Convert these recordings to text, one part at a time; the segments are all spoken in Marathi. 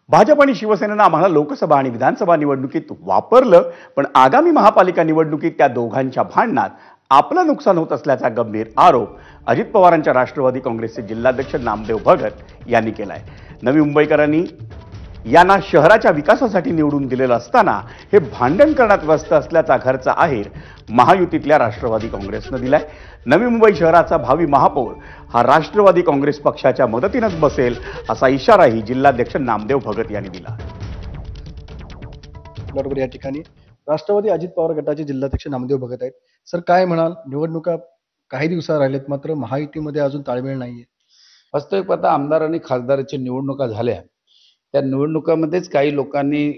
भाजप आणि शिवसेनेनं आम्हाला लोकसभा आणि विधानसभा निवडणुकीत वापरलं, पण आगामी महापालिका निवडणुकीत त्या दोघांच्या भांडणात आपलं नुकसान होत असल्याचा गंभीर आरोप अजित पवारांच्या राष्ट्रवादी काँग्रेसचे जिल्हाध्यक्ष नामदेव भगत यांनी केलाय। नवी मुंबईकरांनी यांना शहराच्या विकासासाठी निवडून दिलेलं असताना हे भांडण करण्यात व्यस्त असल्याचा घरचा आहेर महायुतीतल्या राष्ट्रवादी काँग्रेसनं दिलाय। नवी मुंबई शहराचा भावी महापौर हा राष्ट्रवादी काँग्रेस पक्षाच्या मदतीनेच बसेल असा इशाराही जिल्हाध्यक्ष नामदेव भगत यांनी दिला। बरोबर, या ठिकाणी राष्ट्रवादी अजित पवार गटाचे जिल्हाध्यक्ष नामदेव भगत आहेत। सर, काय म्हणाल? निवडणुका काही दिवसात राहिलेत, मात्र महायुतीमध्ये अजून ताळमेळ नाहीये। वास्तविक पाहता आमदार आणि खासदाराच्या निवडणुका झाल्या, त्या निवडणुकामध्येच काही लोकांनी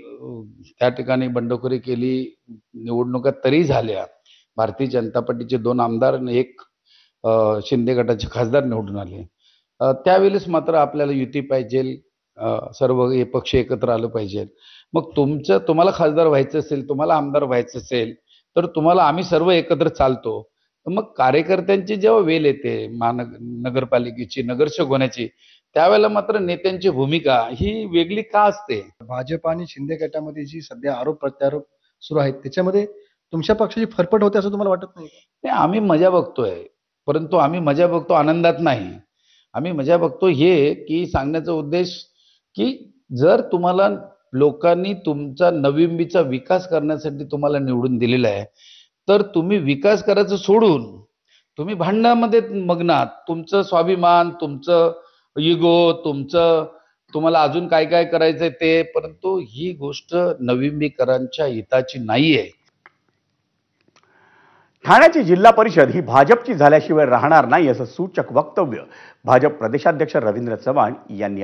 त्या ठिकाणी बंडखोरी केली। निवडणुका तरी झाल्या, भारतीय जनता पार्टीचे 2 आमदार आणि 1 शिंदे गटाचे खासदार निवडून आले। त्यावेळेस मात्र आपल्याला युती पाहिजे, सर्व हे पक्ष एकत्र आलं पाहिजे। मग तुम्हाला खासदार व्हायचं असेल, तुम्हाला आमदार व्हायचं असेल, तर तुम्हाला आम्ही सर्व एकत्र चालतो। मग कार्यकर्त्यांची जेव्हा वेळ येते नगरपालिकेची, नगरसेवक होण्याची, त्यावेळेला मात्र नेत्यांची भूमिका ही वेगळी का असते? भाजप आणि शिंदे गटामध्ये जी सध्या आरोप प्रत्यारोप सुरू आहेत, त्याच्यामध्ये तुमच्या पक्षाची फरफट होते असं तुम्हाला वाटत नाही? नाही, आम्ही मजा बघतोय, परंतु आम्ही मजा बघतो आनंदात नाही। आम्ही मजा बघतो हे की सांगण्याचा उद्देश की जर तुम्हाला लोकांनी तुमचा नवी मुंबईचा विकास करण्यासाठी तुम्हाला निवडून दिलेला आहे, तर तुम्ही विकास करायचं सोडून तुम्ही भांडणामध्ये मग्न आहात। तुमचं स्वाभिमान, तुमचं इगो, तुम्हाला अजून काय काय करायचंय ते, परंतु ही गोष्ट नवी मुंबईकरांच्या हिताची नाहीये। ठाण्याची जिल्हा परिषद ही भाजपची झाल्याशिवाय राहणार नाही असं सूचक वक्तव्य भाजप प्रदेशाध्यक्ष रवींद्र चव्हाण यांनी